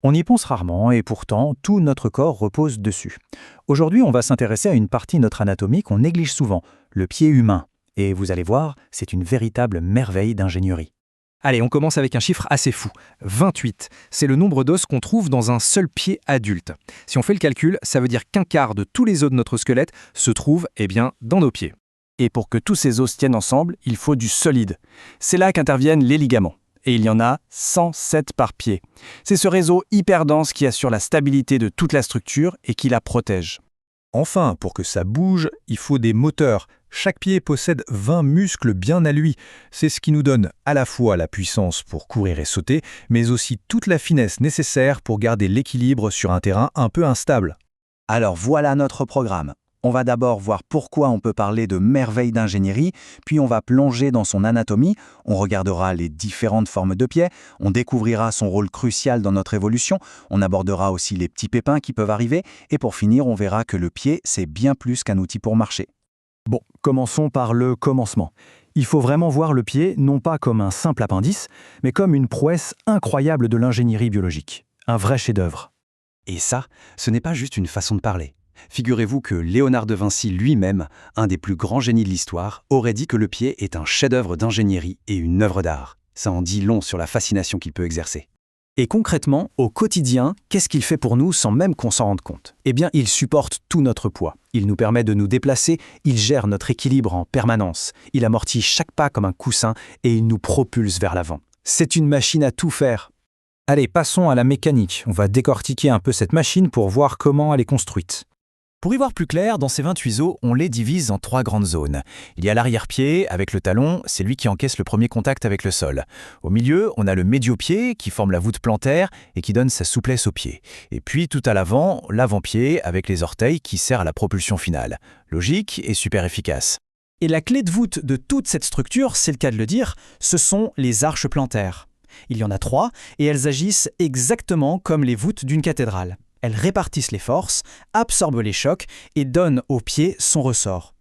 On y pense rarement et pourtant tout notre corps repose dessus. Aujourd'hui, on va s'intéresser à une partie de notre anatomie qu'on néglige souvent, le pied humain. Et vous allez voir, c'est une véritable merveille d'ingénierie. Allez, on commence avec un chiffre assez fou. 28, c'est le nombre d'os qu'on trouve dans un seul pied adulte. Si on fait le calcul, ça veut dire qu'un quart de tous les os de notre squelette se trouvent dans nos pieds. Et pour que tous ces os tiennent ensemble, il faut du solide. C'est là qu'interviennent les ligaments. Et il y en a 107 par pied. C'est ce réseau hyper dense qui assure la stabilité de toute la structure et qui la protège. Enfin, pour que ça bouge, il faut des moteurs. Chaque pied possède 20 muscles bien à lui. C'est ce qui nous donne à la fois la puissance pour courir et sauter, mais aussi toute la finesse nécessaire pour garder l'équilibre sur un terrain un peu instable. Alors voilà notre programme. On va d'abord voir pourquoi on peut parler de merveille d'ingénierie, puis on va plonger dans son anatomie, on regardera les différentes formes de pieds, on découvrira son rôle crucial dans notre évolution, on abordera aussi les petits pépins qui peuvent arriver, et pour finir, on verra que le pied, c'est bien plus qu'un outil pour marcher. Bon, commençons par le commencement. Il faut vraiment voir le pied non pas comme un simple appendice, mais comme une prouesse incroyable de l'ingénierie biologique. Un vrai chef-d'œuvre. Et ça, ce n'est pas juste une façon de parler. Figurez-vous que Léonard de Vinci lui-même, un des plus grands génies de l'histoire, aurait dit que le pied est un chef-d'œuvre d'ingénierie et une œuvre d'art. Ça en dit long sur la fascination qu'il peut exercer. Et concrètement, au quotidien, qu'est-ce qu'il fait pour nous sans même qu'on s'en rende compte? Eh bien, il supporte tout notre poids. Il nous permet de nous déplacer, il gère notre équilibre en permanence. Il amortit chaque pas comme un coussin et il nous propulse vers l'avant. C'est une machine à tout faire. Allez, passons à la mécanique. On va décortiquer un peu cette machine pour voir comment elle est construite. Pour y voir plus clair, dans ces 28 os, on les divise en 3 grandes zones. Il y a l'arrière-pied, avec le talon, c'est lui qui encaisse le premier contact avec le sol. Au milieu, on a le médio-pied, qui forme la voûte plantaire et qui donne sa souplesse au pied. Et puis, tout à l'avant, l'avant-pied, avec les orteils, qui sert à la propulsion finale. Logique et super efficace. Et la clé de voûte de toute cette structure, c'est le cas de le dire, ce sont les arches plantaires. Il y en a 3, et elles agissent exactement comme les voûtes d'une cathédrale. Elles répartissent les forces, absorbent les chocs et donnent au pied son ressort.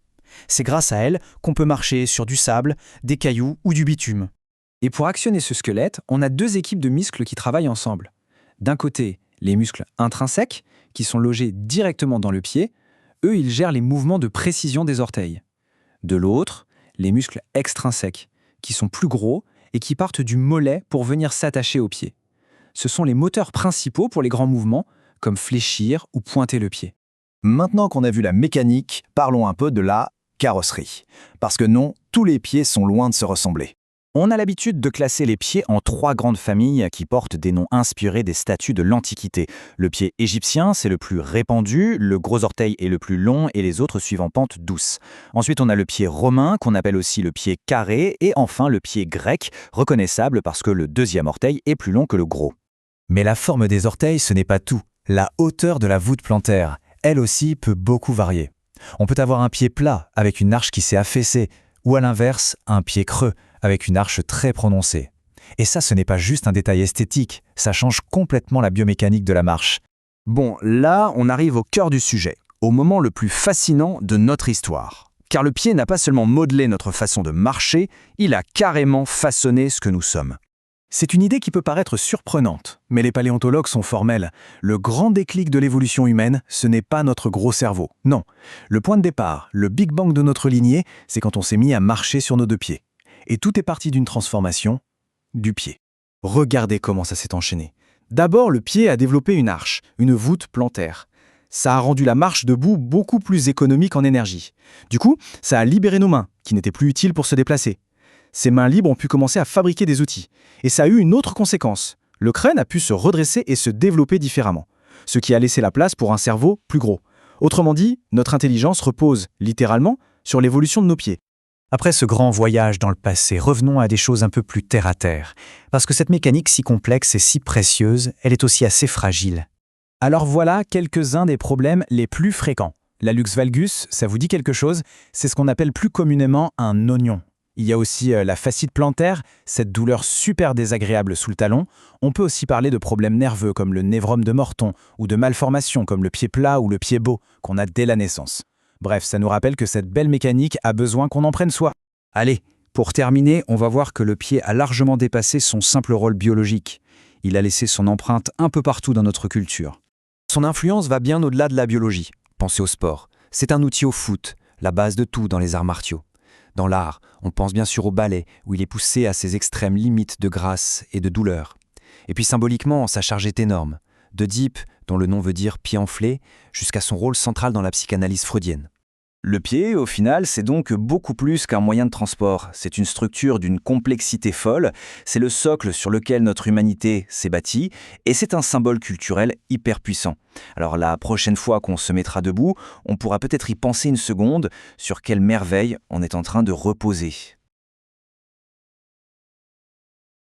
C'est grâce à elles qu'on peut marcher sur du sable, des cailloux ou du bitume. Et pour actionner ce squelette, on a 2 équipes de muscles qui travaillent ensemble. D'un côté, les muscles intrinsèques, qui sont logés directement dans le pied. Eux, ils gèrent les mouvements de précision des orteils. De l'autre, les muscles extrinsèques, qui sont plus gros et qui partent du mollet pour venir s'attacher au pied. Ce sont les moteurs principaux pour les grands mouvements, comme fléchir ou pointer le pied. Maintenant qu'on a vu la mécanique, parlons un peu de la carrosserie. Parce que non, tous les pieds sont loin de se ressembler. On a l'habitude de classer les pieds en 3 grandes familles qui portent des noms inspirés des statues de l'Antiquité. Le pied égyptien, c'est le plus répandu, le gros orteil est le plus long et les autres suivent en pente douce. Ensuite, on a le pied romain, qu'on appelle aussi le pied carré, et enfin le pied grec, reconnaissable parce que le 2e orteil est plus long que le gros. Mais la forme des orteils, ce n'est pas tout. La hauteur de la voûte plantaire, elle aussi, peut beaucoup varier. On peut avoir un pied plat, avec une arche qui s'est affaissée, ou à l'inverse, un pied creux, avec une arche très prononcée. Et ça, ce n'est pas juste un détail esthétique, ça change complètement la biomécanique de la marche. Bon, là, on arrive au cœur du sujet, au moment le plus fascinant de notre histoire. Car le pied n'a pas seulement modelé notre façon de marcher, il a carrément façonné ce que nous sommes. C'est une idée qui peut paraître surprenante, mais les paléontologues sont formels. Le grand déclic de l'évolution humaine, ce n'est pas notre gros cerveau. Non, le point de départ, le Big Bang de notre lignée, c'est quand on s'est mis à marcher sur nos 2 pieds. Et tout est parti d'une transformation du pied. Regardez comment ça s'est enchaîné. D'abord, le pied a développé une arche, une voûte plantaire. Ça a rendu la marche debout beaucoup plus économique en énergie. Du coup, ça a libéré nos mains, qui n'étaient plus utiles pour se déplacer. Ces mains libres ont pu commencer à fabriquer des outils. Et ça a eu une autre conséquence. Le crâne a pu se redresser et se développer différemment, ce qui a laissé la place pour un cerveau plus gros. Autrement dit, notre intelligence repose, littéralement, sur l'évolution de nos pieds. Après ce grand voyage dans le passé, revenons à des choses un peu plus terre à terre. Parce que cette mécanique si complexe et si précieuse, elle est aussi assez fragile. Alors voilà quelques-uns des problèmes les plus fréquents. La luxe valgus, ça vous dit quelque chose? C'est ce qu'on appelle plus communément un oignon. Il y a aussi la fascite plantaire, cette douleur super désagréable sous le talon. On peut aussi parler de problèmes nerveux comme le névrome de Morton ou de malformations comme le pied plat ou le pied beau qu'on a dès la naissance. Bref, ça nous rappelle que cette belle mécanique a besoin qu'on en prenne soin. Allez, pour terminer, on va voir que le pied a largement dépassé son simple rôle biologique. Il a laissé son empreinte un peu partout dans notre culture. Son influence va bien au-delà de la biologie. Pensez au sport. C'est un outil au foot, la base de tout dans les arts martiaux. Dans l'art, on pense bien sûr au ballet, où il est poussé à ses extrêmes limites de grâce et de douleur. Et puis symboliquement, sa charge est énorme. d'Oedipe, dont le nom veut dire pied enflé, jusqu'à son rôle central dans la psychanalyse freudienne. Le pied, au final, c'est donc beaucoup plus qu'un moyen de transport. C'est une structure d'une complexité folle, c'est le socle sur lequel notre humanité s'est bâtie, et c'est un symbole culturel hyper puissant. Alors la prochaine fois qu'on se mettra debout, on pourra peut-être y penser une seconde sur quelle merveille on est en train de reposer.